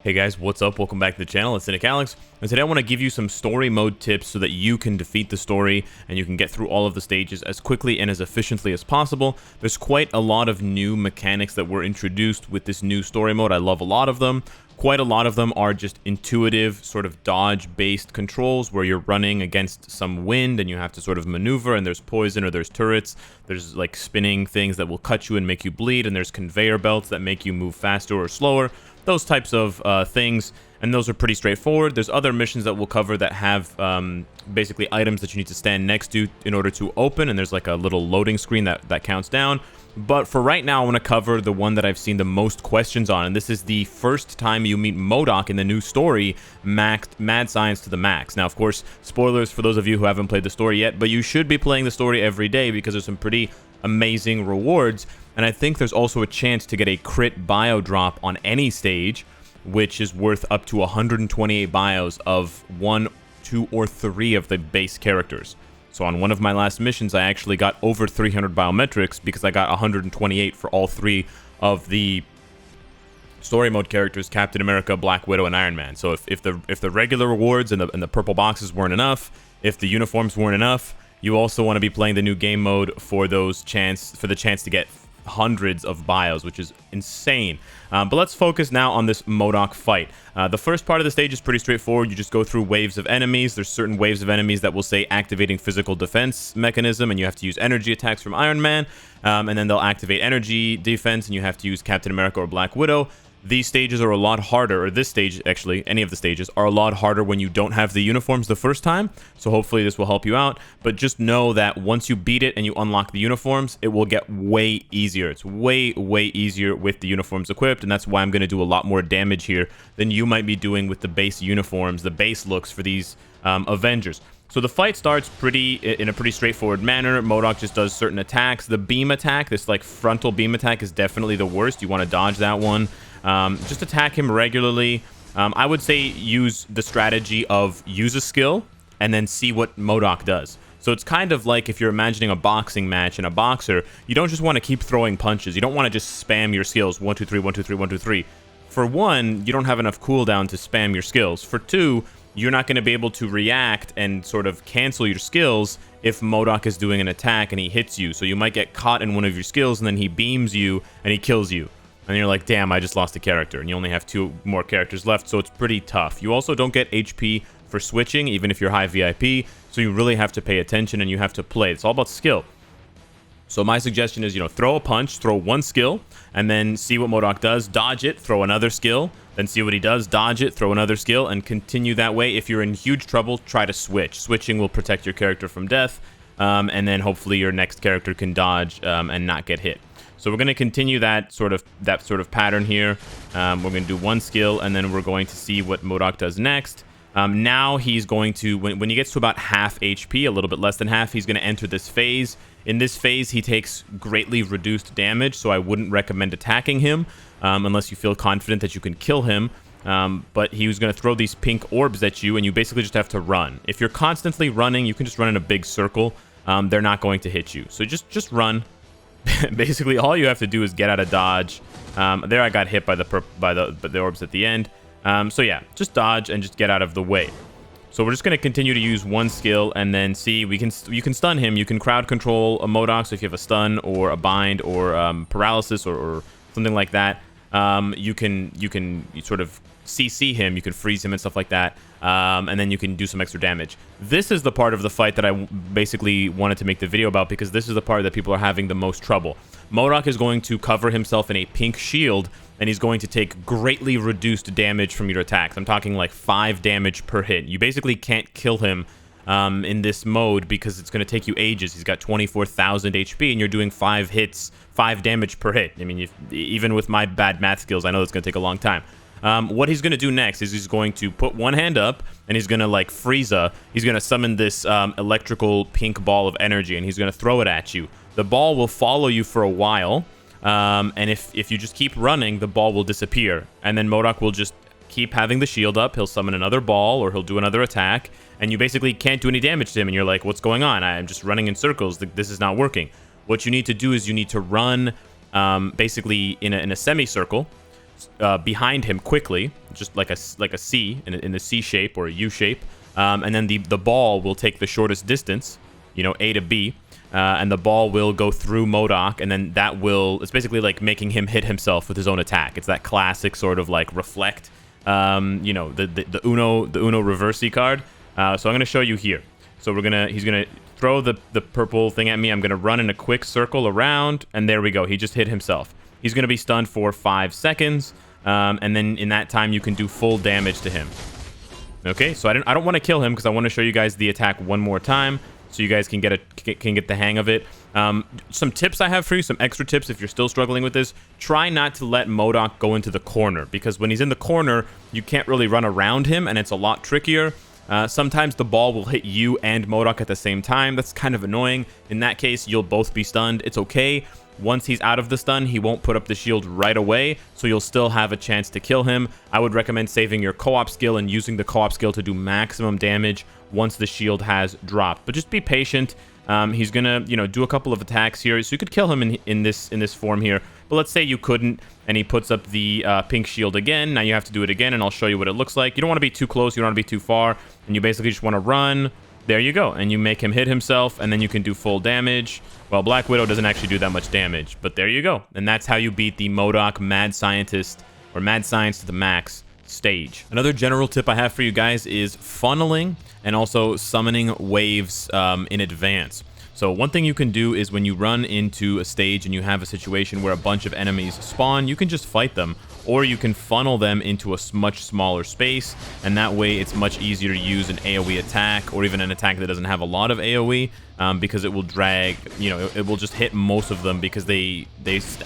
Hey guys, what's up? Welcome back to the channel. It's Cynicalex, and today I want to give you some story mode tips so that you can defeat the story and you can get through all of the stages as quickly and as efficiently as possible. There's quite a lot of new mechanics that were introduced with this new story mode. I love a lot of them. Quite a lot of them are just intuitive, sort of dodge-based controls where you're running against some wind and you have to sort of maneuver, and there's poison or there's turrets. There's like spinning things that will cut you and make you bleed, and there's conveyor belts that make you move faster or slower. Those types of things, and those are pretty straightforward. There's other missions that we'll cover that have basically items that you need to stand next to in order to open, and there's like a little loading screen that counts down. But for right now, I want to cover the one that I've seen the most questions on, and this is the first time you meet MODOK in the new story, Mad Science to the Max. Now, of course, spoilers for those of you who haven't played the story yet, but you should be playing the story every day because there's some pretty amazing rewards. And I think there's also a chance to get a crit bio drop on any stage, which is worth up to 128 bios of 1, 2, or 3 of the base characters. So on one of my last missions, I actually got over 300 biometrics because I got 128 for all 3 of the story mode characters: Captain America, Black Widow, and Iron Man. So if the regular rewards and the purple boxes weren't enough, if the uniforms weren't enough, you also want to be playing the new game mode for the chance to get hundreds of bios, which is insane. But let's focus now on this MODOK fight. The first part of the stage is pretty straightforward. You just go through waves of enemies. There's certain waves of enemies that will say activating physical defense mechanism, and you have to use energy attacks from Iron Man, and then they'll activate energy defense, and you have to use Captain America or Black Widow. These stages are a lot harder, or this stage, actually, any of the stages, are a lot harder when you don't have the uniforms the first time, so hopefully this will help you out. But just know that once you beat it and you unlock the uniforms, it will get way easier. It's way, way easier with the uniforms equipped, and that's why I'm going to do a lot more damage here than you might be doing with the base uniforms, the base looks for these Avengers. So the fight starts in a pretty straightforward manner. MODOK just does certain attacks. The beam attack, this like frontal beam attack, is definitely the worst. You want to dodge that one. Just attack him regularly. I would say use the strategy of use a skill and then see what MODOK does. So it's kind of like if you're imagining a boxing match and a boxer, you don't just want to keep throwing punches. You don't want to just spam your skills 1, 2, 3, 1, 2, 3, 1, 2, 3. For one, you don't have enough cooldown to spam your skills. For two, you're not going to be able to react and sort of cancel your skills if MODOK is doing an attack and he hits you. So you might get caught in one of your skills and then he beams you and he kills you. And you're like, damn, I just lost a character. And you only have 2 more characters left, so it's pretty tough. You also don't get HP for switching, even if you're high VIP. So you really have to pay attention and you have to play. It's all about skill. So my suggestion is, throw a punch, throw one skill, and then see what MODOK does. Dodge it, throw another skill, then see what he does. Dodge it, throw another skill, and continue that way. If you're in huge trouble, try to switch. Switching will protect your character from death, and then hopefully your next character can dodge and not get hit. So we're going to continue that sort of pattern here. We're going to do one skill, and then we're going to see what MODOK does next. Now he's going to, when he gets to about half HP, a little bit less than half, he's going to enter this phase. In this phase, he takes greatly reduced damage, so I wouldn't recommend attacking him unless you feel confident that you can kill him. But he was going to throw these pink orbs at you, and you basically just have to run. If you're constantly running, you can just run in a big circle. They're not going to hit you. So just run. Basically, all you have to do is get out of dodge. There I got hit by the orbs at the end. So yeah, just dodge and just get out of the way. So we're just going to continue to use one skill and then see. You can stun him. You can crowd control a MODOK. So if you have a stun or a bind or paralysis or something like that, you can sort of CC him. You can freeze him and stuff like that. And then you can do some extra damage. This is the part of the fight that I basically wanted to make the video about because this is the part that people are having the most trouble. MODOK is going to cover himself in a pink shield, and he's going to take greatly reduced damage from your attacks. I'm talking like 5 damage per hit. You basically can't kill him in this mode because it's going to take you ages. He's got 24,000 HP, and you're doing 5 hits, 5 damage per hit. I mean, even with my bad math skills, I know it's going to take a long time. What he's going to do next is he's going to put one hand up, and he's going to, like Frieza, he's going to summon this electrical pink ball of energy, and he's going to throw it at you. The ball will follow you for a while, and if you just keep running, the ball will disappear. And then MODOK will just keep having the shield up. He'll summon another ball, or he'll do another attack, and you basically can't do any damage to him, and you're like, what's going on? I'm just running in circles. This is not working. What you need to do is you need to run basically in a semicircle. behind him quickly, just like a C in the C shape or a U shape, and then the ball will take the shortest distance, you know, A to B, and the ball will go through MODOK, and then it's basically like making him hit himself with his own attack. It's that classic sort of like reflect, you know, the Uno reversey card. So I'm gonna show you here. So he's gonna throw the purple thing at me. I'm gonna run in a quick circle around, and there we go. He just hit himself. He's gonna be stunned for 5 seconds, and then in that time you can do full damage to him. Okay, so I don't want to kill him because I want to show you guys the attack one more time, so you guys can get the hang of it. Some tips I have for you, some extra tips if you're still struggling with this. Try not to let MODOK go into the corner, because when he's in the corner, you can't really run around him, and it's a lot trickier. Sometimes the ball will hit you and MODOK at the same time. That's kind of annoying. In that case, you'll both be stunned. It's okay. Once he's out of the stun, he won't put up the shield right away, so you'll still have a chance to kill him. I would recommend saving your co-op skill and using the co-op skill to do maximum damage once the shield has dropped. But just be patient. He's gonna, you know, do a couple of attacks here, so you could kill him in this form here. But let's say you couldn't, and he puts up the pink shield again. Now you have to do it again, and I'll show you what it looks like. You don't want to be too close, you don't want to be too far, and you basically just want to run. There you go, and you make him hit himself, and then you can do full damage. Well, Black Widow doesn't actually do that much damage, but there you go. And that's how you beat the MODOK Mad Scientist, or Mad Science to the Max stage. Another general tip I have for you guys is funneling and also summoning waves in advance. So one thing you can do is when you run into a stage and you have a situation where a bunch of enemies spawn, you can just fight them, or you can funnel them into a much smaller space, and that way it's much easier to use an AoE attack, or even an attack that doesn't have a lot of AoE, because it will drag, you know, it will just hit most of them because they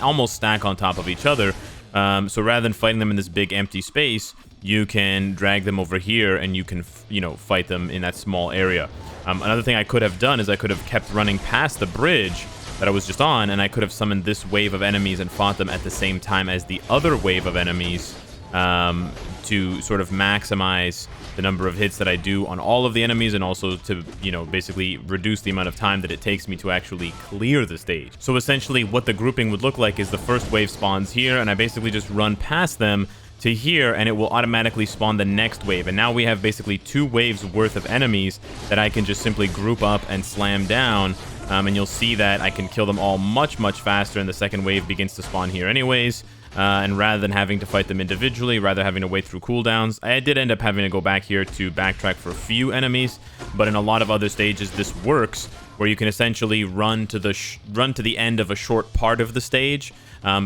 almost stack on top of each other. So rather than fighting them in this big empty space, you can drag them over here, and you can, you know, fight them in that small area. Another thing I could have done is I could have kept running past the bridge that I was just on, and I could have summoned this wave of enemies and fought them at the same time as the other wave of enemies, to sort of maximize the number of hits that I do on all of the enemies, and also to, you know, basically reduce the amount of time that it takes me to actually clear the stage. So essentially what the grouping would look like is the first wave spawns here, and I basically just run past them to here, and it will automatically spawn the next wave. And now we have basically 2 waves worth of enemies that I can just simply group up and slam down, and you'll see that I can kill them all much faster, and the second wave begins to spawn here anyways. And rather than having to fight them individually, rather having to wait through cooldowns, I did end up having to go back here to backtrack for a few enemies, but in a lot of other stages this works, where you can essentially run to the end of a short part of the stage,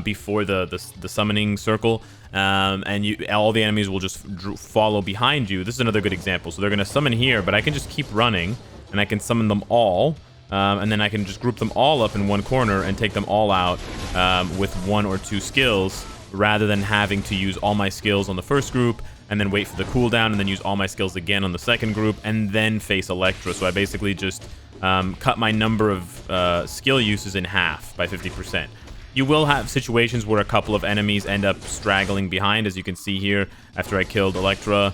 before the summoning circle, and all the enemies will just follow behind you. This is another good example. So they're going to summon here, but I can just keep running, and I can summon them all, and then I can just group them all up in one corner and take them all out with 1 or 2 skills, rather than having to use all my skills on the first group and then wait for the cooldown and then use all my skills again on the second group and then face Elektra. So I basically just cut my number of skill uses in half by 50%. You will have situations where a couple of enemies end up straggling behind, as you can see here. After I killed Elektra,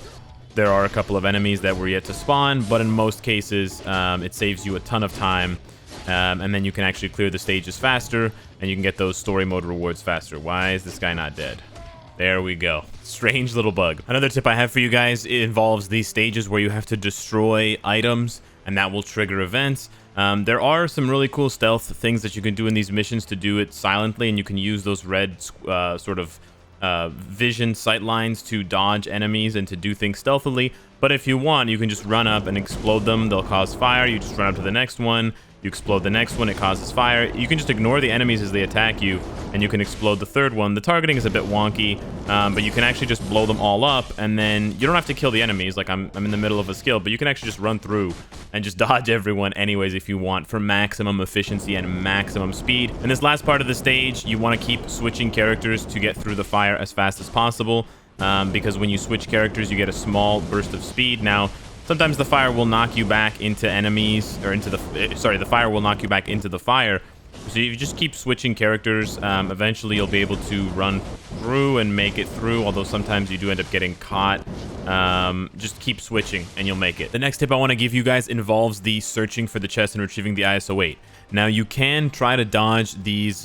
there are a couple of enemies that were yet to spawn, but in most cases, it saves you a ton of time, and then you can actually clear the stages faster, and you can get those story mode rewards faster. Why is this guy not dead? There we go. Strange little bug. Another tip I have for you guys involves these stages where you have to destroy items, and that will trigger events. There are some really cool stealth things that you can do in these missions to do it silently, and you can use those red sort of vision sight lines to dodge enemies and to do things stealthily. But if you want, you can just run up and explode them. They'll cause fire. You just run up to the next one. You explode the next one, it causes fire. You can just ignore the enemies as they attack you, and you can explode the third one. The targeting is a bit wonky, but you can actually just blow them all up, and then you don't have to kill the enemies. Like, I'm in the middle of a skill, but you can actually just run through and just dodge everyone anyways if you want, for maximum efficiency and maximum speed. In this last part of the stage, you want to keep switching characters to get through the fire as fast as possible, because when you switch characters, you get a small burst of speed. Now, sometimes the fire will knock you back into enemies, or into the fire will knock you back into the fire. So if you just keep switching characters, eventually you'll be able to run through and make it through, although sometimes you do end up getting caught. Just keep switching and you'll make it. The next tip I want to give you guys involves the searching for the chest and retrieving the ISO 8. Now, you can try to dodge these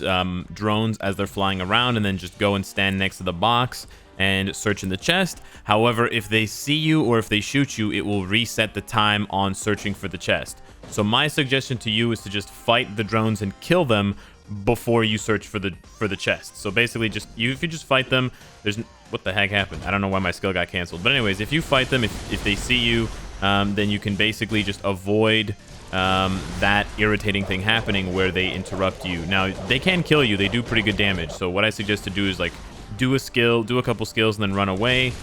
drones as they're flying around and then just go and stand next to the box and search in the chest. However, if they see you or if they shoot you, it will reset the time on searching for the chest. So my suggestion to you is to just fight the drones and kill them before you search for the chest. So basically, if you just fight them, what the heck happened? I don't know why my skill got canceled. But anyways, if you fight them, if they see you, then you can basically just avoid that irritating thing happening where they interrupt you. Now, they can kill you. They do pretty good damage. So what I suggest to do is like do a couple skills and then run away.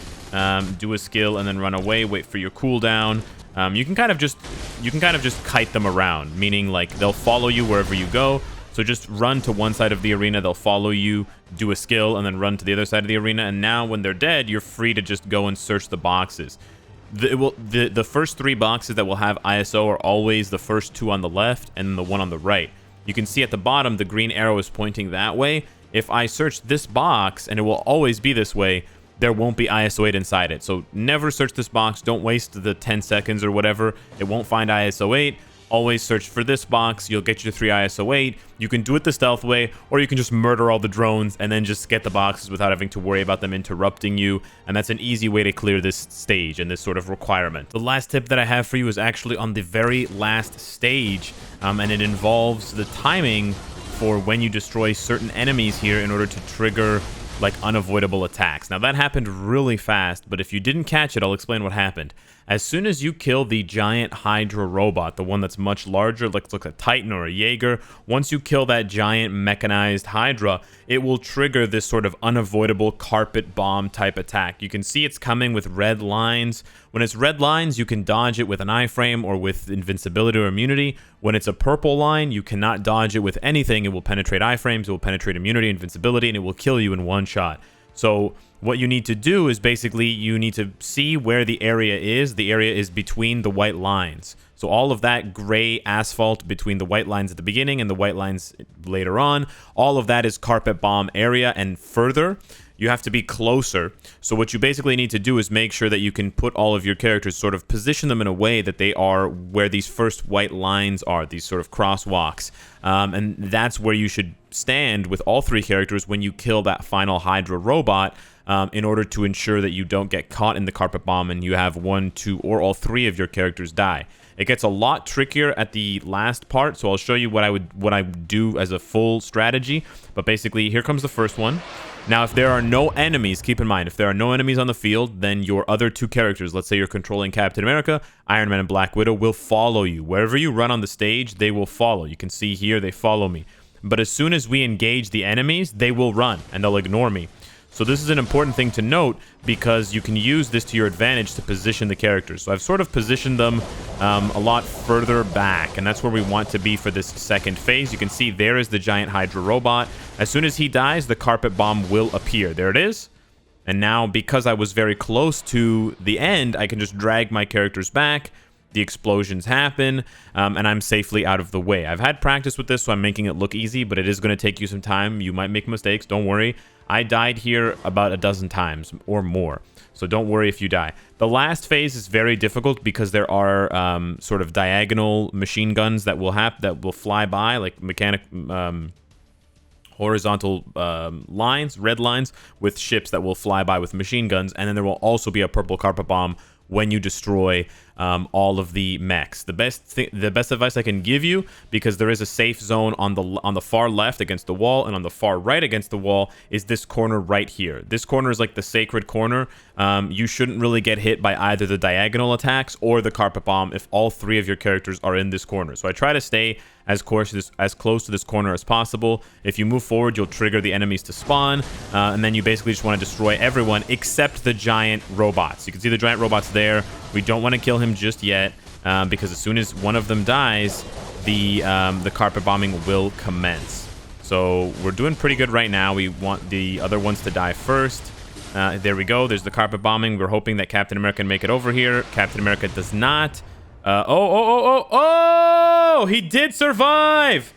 Do a skill and then run away. Wait for your cooldown. You can kind of just kite them around, meaning like they'll follow you wherever you go. So just run to one side of the arena, they'll follow you, do a skill, and then run to the other side of the arena. And now when they're dead, you're free to just go and search the boxes. The first 3 boxes that will have ISO are always the first 2 on the left and the one on the right. You can see at the bottom, the green arrow is pointing that way. If I search this box, and it will always be this way, there won't be ISO 8 inside it. So never search this box. Don't waste the 10 seconds or whatever. It won't find ISO 8. Always search for this box. You'll get your 3 ISO 8. You can do it the stealth way, or you can just murder all the drones and then just get the boxes without having to worry about them interrupting you. And that's an easy way to clear this stage and this sort of requirement. The last tip that I have for you is actually on the very last stage, and it involves the timing for when you destroy certain enemies here in order to trigger like unavoidable attacks. Now that happened really fast, but if you didn't catch it, I'll explain what happened. As soon as you kill the giant Hydra robot, the one that's much larger, like a Titan or a Jaeger, once you kill that giant mechanized Hydra, it will trigger this sort of unavoidable carpet bomb type attack. You can see it's coming with red lines. When it's red lines, you can dodge it with an iframe or with invincibility or immunity. When it's a purple line, you cannot dodge it with anything. It will penetrate iframes, it will penetrate immunity, invincibility, and it will kill you in one shot. So what you need to do is basically you need to see where the area is. The area is between the white lines. So all of that gray asphalt between the white lines at the beginning and the white lines later on, all of that is carpet bomb area, and further, you have to be closer. So what you basically need to do is make sure that you can put all of your characters, sort of position them in a way that they are where these first white lines are, these sort of crosswalks. And that's where you should stand with all 3 characters when you kill that final Hydra robot, in order to ensure that you don't get caught in the carpet bomb and you have 1, 2, or all 3 of your characters die. It gets a lot trickier at the last part, so I'll show you what I would do as a full strategy. But basically, here comes the first one. Now, if there are no enemies, keep in mind, if there are no enemies on the field, then your other 2 characters, let's say you're controlling Captain America, Iron Man, and Black Widow, will follow you. Wherever you run on the stage, they will follow. You can see here, they follow me. But as soon as we engage the enemies, they will run, and they'll ignore me. So this is an important thing to note, because you can use this to your advantage to position the characters. So I've sort of positioned them a lot further back, and that's where we want to be for this second phase. You can see there is the giant Hydra robot. As soon as he dies, the carpet bomb will appear. There it is. And now, because I was very close to the end, I can just drag my characters back. The explosions happen, and I'm safely out of the way. I've had practice with this, so I'm making it look easy, but it is going to take you some time. You might make mistakes. Don't worry. I died here about a dozen times or more, so don't worry if you die. The last phase is very difficult because there are sort of diagonal machine guns that will fly by, like horizontal lines, red lines, with ships that will fly by with machine guns, and then there will also be a purple carpet bomb when you destroy all of the mechs. The best advice I can give you, because there is a safe zone on the far left against the wall and on the far right against the wall, is this corner right here. This corner is like the sacred corner. You shouldn't really get hit by either the diagonal attacks or the carpet bomb if all 3 of your characters are in this corner. So I try to stay as close to this corner as possible. If you move forward, you'll trigger the enemies to spawn, and then you basically just want to destroy everyone except the giant robots. You can see the giant robots there. We don't want to kill him just yet, because as soon as one of them dies, the carpet bombing will commence. So we're doing pretty good right now. We want the other ones to die first. There we go. There's the carpet bombing. We're hoping that Captain America can make it over here. Captain America does not. Oh! He did survive!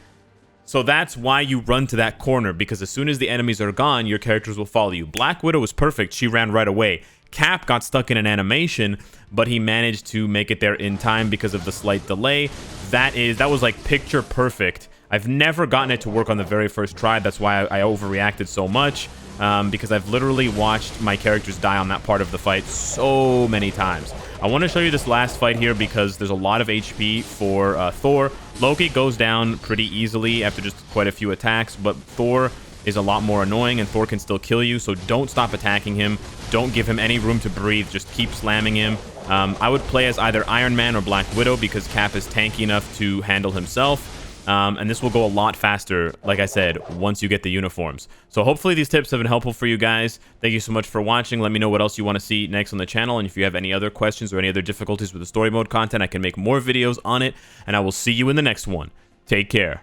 So that's why you run to that corner, because as soon as the enemies are gone, your characters will follow you. Black Widow was perfect. She ran right away. Cap got stuck in an animation, but he managed to make it there in time because of the slight delay. That was like picture perfect. I've never gotten it to work on the very first try. That's why I overreacted so much, because I've literally watched my characters die on that part of the fight so many times. I want to show you this last fight here because there's a lot of HP for Thor. Loki goes down pretty easily after just quite a few attacks, but Thor is a lot more annoying, and Thor can still kill you, so don't stop attacking him. Don't give him any room to breathe. Just keep slamming him. I would play as either Iron Man or Black Widow because Cap is tanky enough to handle himself. And this will go a lot faster, like I said, once you get the uniforms. So hopefully these tips have been helpful for you guys. Thank you so much for watching. Let me know what else you want to see next on the channel. And if you have any other questions or any other difficulties with the story mode content, I can make more videos on it. And I will see you in the next one. Take care.